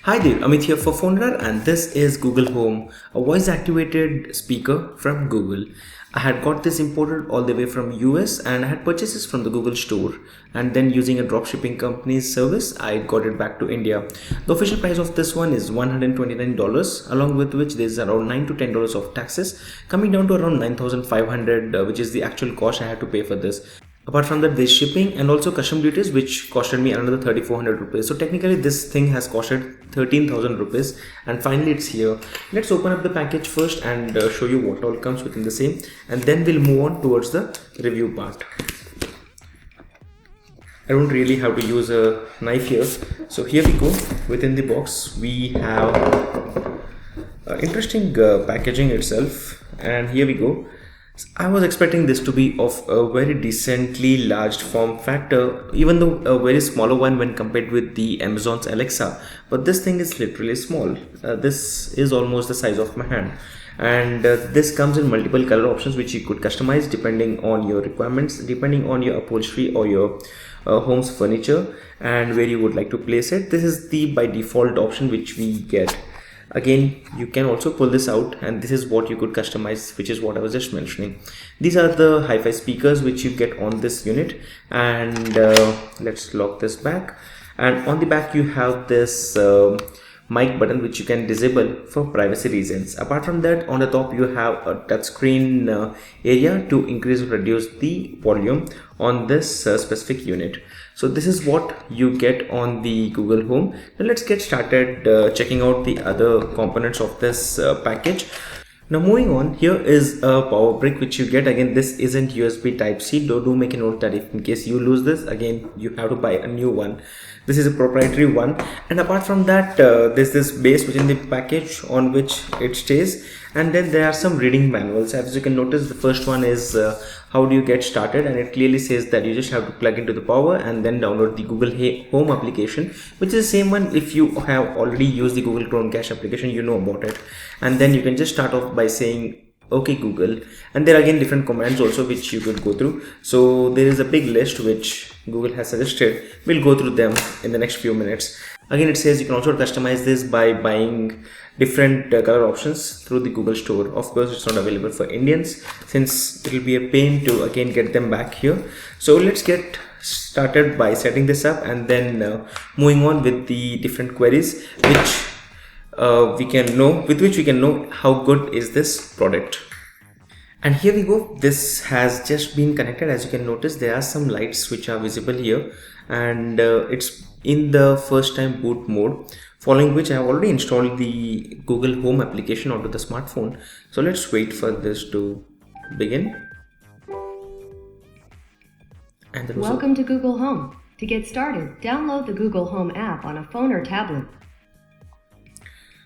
Hi there, Amit here for PhoneRar, and this is Google Home, a voice activated speaker from Google. I had got this imported all the way from US and I had purchased this from the Google store, and then using a dropshipping company's service I got it back to India. The official price of this one is $129, along with which there's around $9 to $10 of taxes, coming down to around 9,500, which is the actual cost I had to pay for this. Apart from that, there's shipping and also custom duties, which costed me another 3,400 rupees. So technically this thing has costed 13,000 rupees, and finally it's here. Let's open up the package first and show you what all comes within the same, and then we'll move on towards the review part. I don't really have to use a knife here. So here we go. Within the box we have interesting packaging itself, and here we go. I was expecting this to be of a very decently large form factor, even though a very smaller one when compared with the Amazon's Alexa, but this thing is literally small. This is almost the size of my hand, and this comes in multiple color options which you could customize depending on your requirements, depending on your upholstery or your home's furniture and where you would like to place it. This is the by default option which we get. Again, you can also pull this out, and this is what you could customize, which is what I was just mentioning. These are the hi-fi speakers which you get on this unit, and let's lock this back. And on the back you have this mic button which you can disable for privacy reasons. Apart from that, on the top you have a touchscreen area to increase or reduce the volume on this specific unit. So this is what you get on the Google Home. Now let's get started checking out the other components of this package. Now moving on, here is a power brick which you get. Again, this isn't USB Type-C. Do make a note that if in case you lose this, again you have to buy a new one. This is a proprietary one, and apart from that, there's this base within the package on which it stays, and then there are some reading manuals. As you can notice, the first one is how do you get started, and it clearly says that you just have to plug into the power and then download the Google Home application, which is the same one. If you have already used the Google Chromecast application, you know about it, and then you can just start off by saying okay Google, and there are again different commands also which you could go through. So there is a big list which Google has suggested. We'll go through them in the next few minutes. Again, it says you can also customize this by buying different color options through the Google store. Of course, it's not available for Indians since it will be a pain to again get them back here. So let's get started by setting this up, and then moving on with the different queries which with which we can know how good is this product. And here we go. This has just been connected. As you can notice, there are some lights which are visible here, and it's in the first time boot mode, following which I have already installed the Google Home application onto the smartphone. So let's wait for this to begin. And welcome to Google Home. To get started, download the Google Home app on a phone or tablet.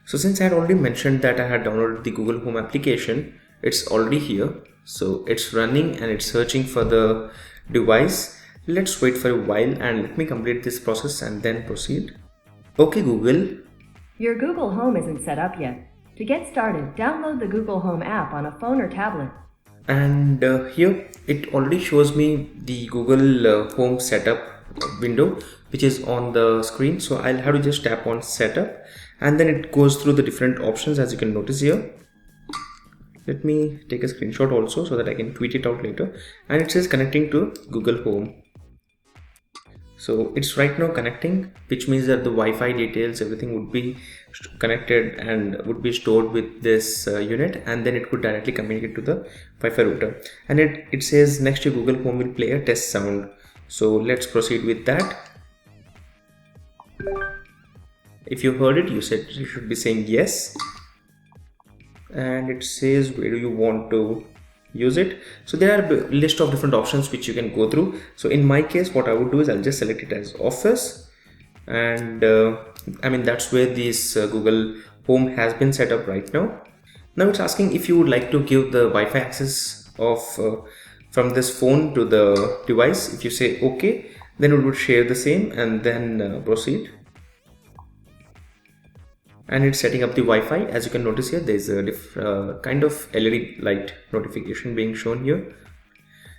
So since I had already mentioned that I had downloaded the Google Home application, it's already here. So it's running and it's searching for the device. Let's wait for a while and let me complete this process and then proceed. Okay Google. Your Google Home isn't set up yet. To get started, download the Google Home app on a phone or tablet. And here it already shows me the Google Home setup window which is on the screen. So I'll have to just tap on setup, and then it goes through the different options as you can notice here. Let me take a screenshot also so that I can tweet it out later. And it says connecting to Google Home. So it's right now connecting, which means that the Wi-Fi details, everything would be connected and would be stored with this unit, and then it could directly communicate to the Wi-Fi router. And it says next to Google Home will play a test sound. So let's proceed with that. If you heard it, you should be saying yes. And it says where do you want to use it. So there are a list of different options which you can go through. So in my case, what I would do is I'll just select it as office, and that's where this Google Home has been set up right now. Now it's asking if you would like to give the Wi-Fi access of from this phone to the device. If you say okay, then it would share the same, and then proceed. And it's setting up the Wi-Fi. As you can notice here, there's a kind of LED light notification being shown here.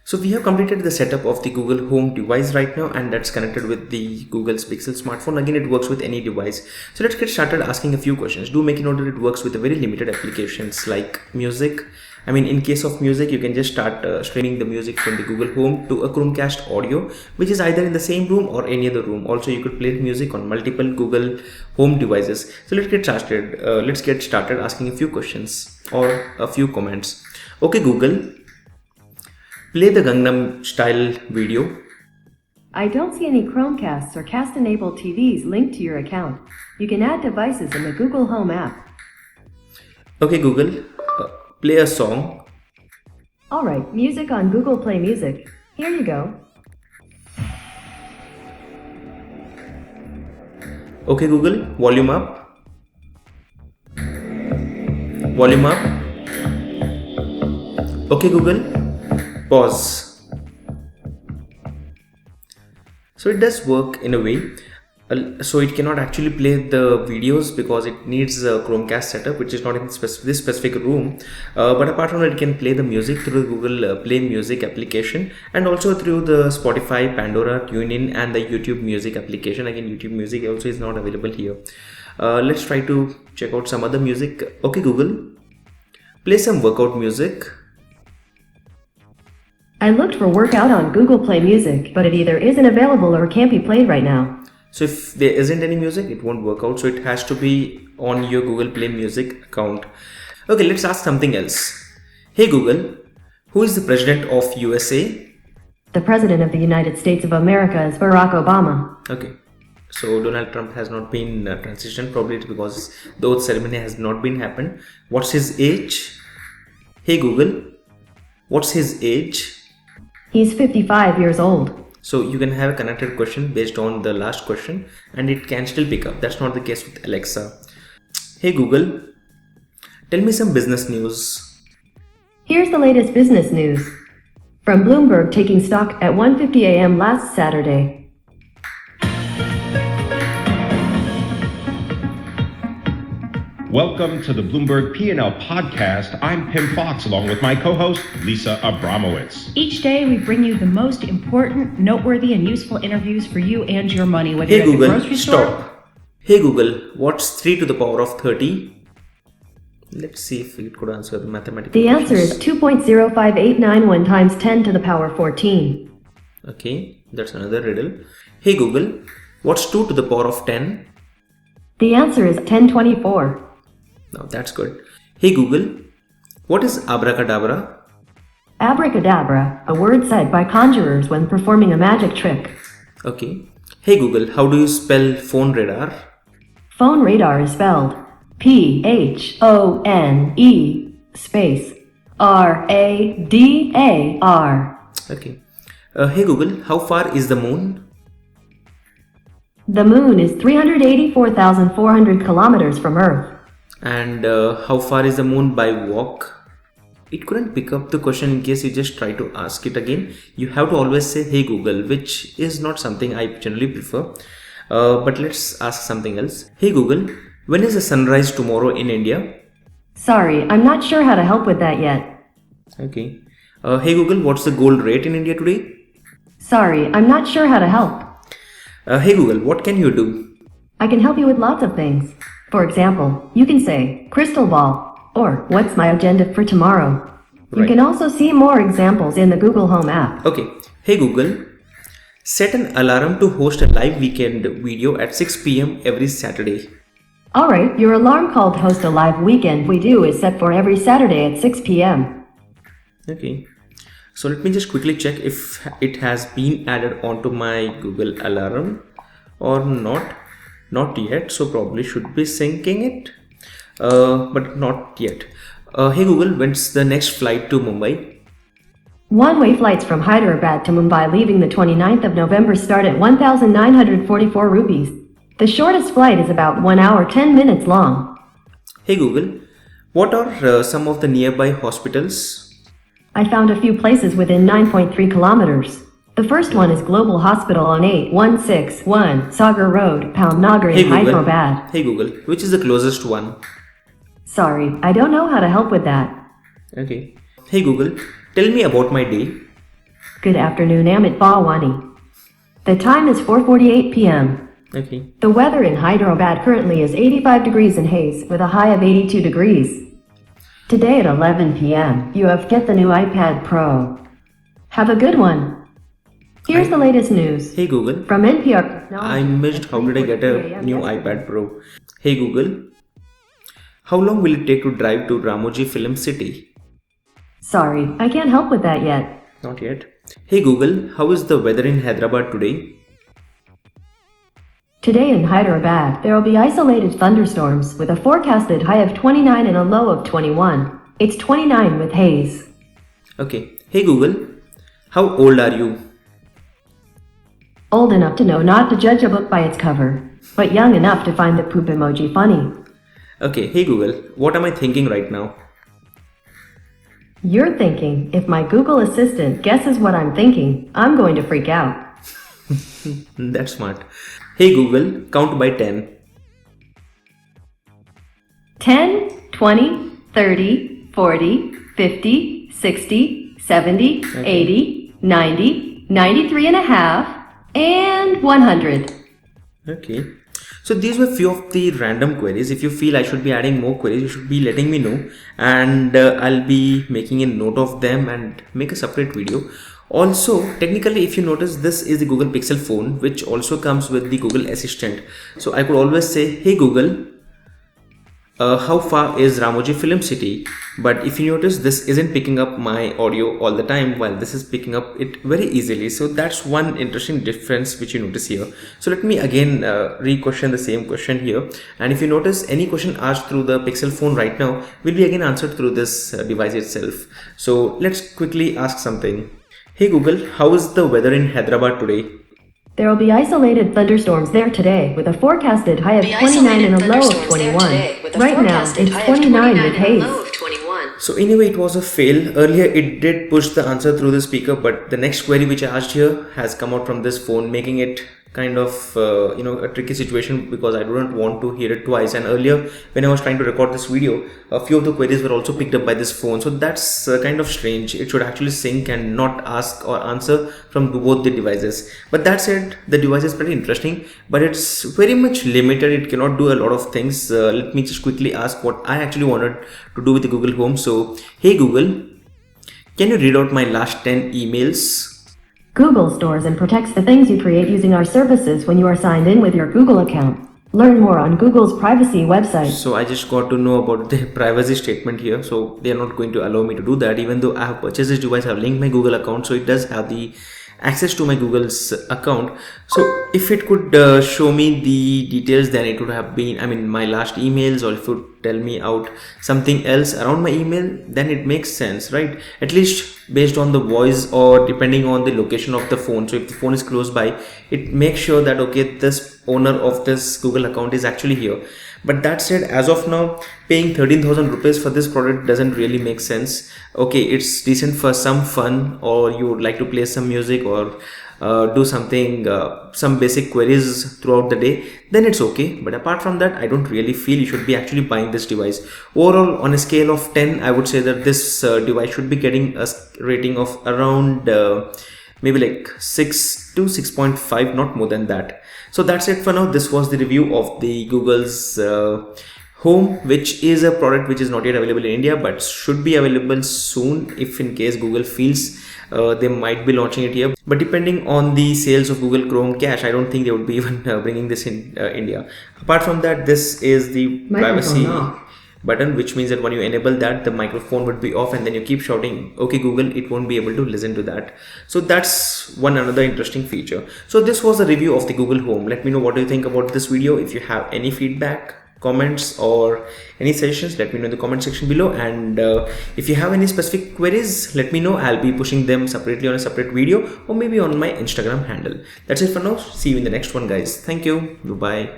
So we have completed the setup of the Google Home device right now, and that's connected with the Google's Pixel smartphone. Again, it works with any device. So let's get started asking a few questions. Do make a note that it works with a very limited applications like music. I mean, in case of music, you can just start streaming the music from the Google Home to a Chromecast audio, which is either in the same room or any other room. Also, you could play music on multiple Google Home devices. So let's get started. Asking a few questions or a few comments. Okay, Google, play the Gangnam Style video. I don't see any Chromecasts or cast-enabled TVs linked to your account. You can add devices in the Google Home app. Okay, Google, play a song. Alright, music on Google Play Music. Here you go. Okay, Google, volume up. Volume up. Okay, Google, pause. So it does work in a way. So it cannot actually play the videos because it needs a Chromecast setup, which is not in this specific room. But apart from that, it can play the music through the Google Play Music application, and also through the Spotify, Pandora, TuneIn, and the YouTube Music application. Again, YouTube Music also is not available here. Let's try to check out some other music. Okay, Google, play some workout music. I looked for workout on Google Play Music, but it either isn't available or can't be played right now. So if there isn't any music, it won't work out. So it has to be on your Google Play Music account. Okay, let's ask something else. Hey Google, who is the president of USA? The president of the United States of America is Barack Obama. Okay, so Donald Trump has not been transitioned. Probably it's because the oath ceremony has not been happened. What's his age? Hey Google, what's his age? He's 55 years old. So you can have a connected question based on the last question, and it can still pick up. That's not the case with Alexa. Hey Google, tell me some business news. Here's the latest business news. From Bloomberg taking stock at 1:50 a.m. last Saturday. Welcome to the Bloomberg P&L podcast. I'm Pim Fox, along with my co-host, Lisa Abramowitz. Each day, we bring you the most important, noteworthy, and useful interviews for you and your money, whether Hey you're at Google, the grocery store. stop. Hey Google, what's 3 to the power of 30? Let's see if it could answer the mathematical The answer is questions. 2.05891 times 10 to the power 14. Okay, that's another riddle. Hey Google, what's 2 to the power of 10? The answer is 1024. Now that's good. Hey Google, what is abracadabra? Abracadabra, a word said by conjurers when performing a magic trick. Okay. Hey Google, how do you spell phone radar? Phone radar is spelled P-H-O-N-E space R-A-D-A-R. Okay. Hey Google, how far is the moon? The moon is 384,400 kilometers from Earth. And how far is the moon by walk? It couldn't pick up the question in case you just try to ask it again. You have to always say hey Google, which is not something I generally prefer. But let's ask something else. Hey Google, when is the sunrise tomorrow in India? Sorry, I'm not sure how to help with that yet. Okay. Hey Google, what's the gold rate in India today? Sorry, I'm not sure how to help. Hey Google, what can you do? I can help you with lots of things. For example, you can say, crystal ball, or what's my agenda for tomorrow? You Right. can also see more examples in the Google Home app. Okay. Hey Google, set an alarm to host a live weekend video at 6 p.m. every Saturday. Alright, your alarm call to host a live weekend we do is set for every Saturday at 6 p.m. Okay. So let me just quickly check if it has been added onto my Google alarm or not. Not yet, so probably should be syncing it, but not yet. Hey Google, when's the next flight to Mumbai? One-way flights from Hyderabad to Mumbai leaving the 29th of November start at 1,944 rupees. The shortest flight is about 1 hour 10 minutes long. Hey Google, what are some of the nearby hospitals? I found a few places within 9.3 kilometers. The first one is Global Hospital on 8161 Sagar Road, Palmnagar in Hyderabad. Hey Google, which is the closest one? Sorry, I don't know how to help with that. Okay. Hey Google, tell me about my day. Good afternoon, Amit Bawani. The time is 4:48 p.m. Okay. The weather in Hyderabad currently is 85 degrees and haze with a high of 82 degrees. Today at 11 p.m., you have get the new iPad Pro. Have a good one. Here's the latest news. Hey Google. From NPR. I missed how did I get a new iPad Pro. Hey Google. How long will it take to drive to Ramoji Film City? Sorry, I can't help with that yet. Not yet. Hey Google. How is the weather in Hyderabad today? Today in Hyderabad, there will be isolated thunderstorms with a forecasted high of 29 and a low of 21. It's 29 with haze. Okay. Hey Google. How old are you? Old enough to know not to judge a book by its cover, but young enough to find the poop emoji funny. Okay. Hey Google. What am I thinking right now? You're thinking, if my Google Assistant guesses what I'm thinking, I'm going to freak out. That's smart. Hey Google. Count by 10. 10, 20, 30, 40, 50, 60, 70, 80, 90, 93 and a half, and 100. Okay. So these were few of the random queries. If you feel I should be adding more queries, you should be letting me know, and I'll be making a note of them and make a separate video. Also, technically, if you notice, this is the Google Pixel phone, which also comes with the Google Assistant. So I could always say, hey Google, how far is Ramoji Film City? But if you notice, this isn't picking up my audio all the time, while this is picking up it very easily. So that's one interesting difference which you notice here. So let me again re-question the same question here. And if you notice, any question asked through the Pixel phone right now will be again answered through this device itself. So let's quickly ask something. Hey Google, how is the weather in Hyderabad today? There will be isolated thunderstorms there today with a forecasted high of 29 and a low of 21. Right now, it's 29 with haze. So anyway, it was a fail. Earlier it did push the answer through the speaker, but the next query which I asked here has come out from this phone, making it kind of a tricky situation because I don't want to hear it twice. And earlier when I was trying to record this video, a few of the queries were also picked up by this phone. So that's kind of strange. It should actually sync and not ask or answer from both the devices. But that said, the device is pretty interesting, but it's very much limited. It cannot do a lot of things. Let me just quickly ask what I actually wanted to do with the Google Home. So hey Google, can you read out my last 10 emails? Google stores and protects the things you create using our services when you are signed in with your Google account. Learn more on Google's privacy website. So I just got to know about the privacy statement here. So they are not going to allow me to do that, even though I have purchased this device. I have linked my Google account, so it does have the access to my Google's account. So if it could show me the details, then it would have been, my last emails, or if it would tell me out something else around my email, then it makes sense, right? At least based on the voice or depending on the location of the phone. So if the phone is close by, it makes sure that, okay, this owner of this Google account is actually here. But that said, as of now, paying 13,000 rupees for this product doesn't really make sense. Okay, it's decent for some fun, or you would like to play some music or do something, some basic queries throughout the day, then it's okay. But apart from that, I don't really feel you should be actually buying this device. Overall, on a scale of 10, I would say that this device should be getting a rating of around maybe like 6 to 6.5, not more than that. So that's it for now. This was the review of the Google's Home, which is a product which is not yet available in India, but should be available soon if in case Google feels they might be launching it here. But depending on the sales of Google Chrome cache, I don't think they would be even bringing this in India. Apart from that, this is the privacy button, which means that when you enable that, the microphone would be off, and then you keep shouting okay Google, it won't be able to listen to that. So that's another interesting feature. So this was a review of the Google Home. Let me know what do you think about this video. If you have any feedback, comments, or any suggestions, let me know in the comment section below. And if you have any specific queries, let me know. I'll be pushing them separately on a separate video, or maybe on my Instagram handle. That's it for now. See you in the next one, guys. Thank you. Bye.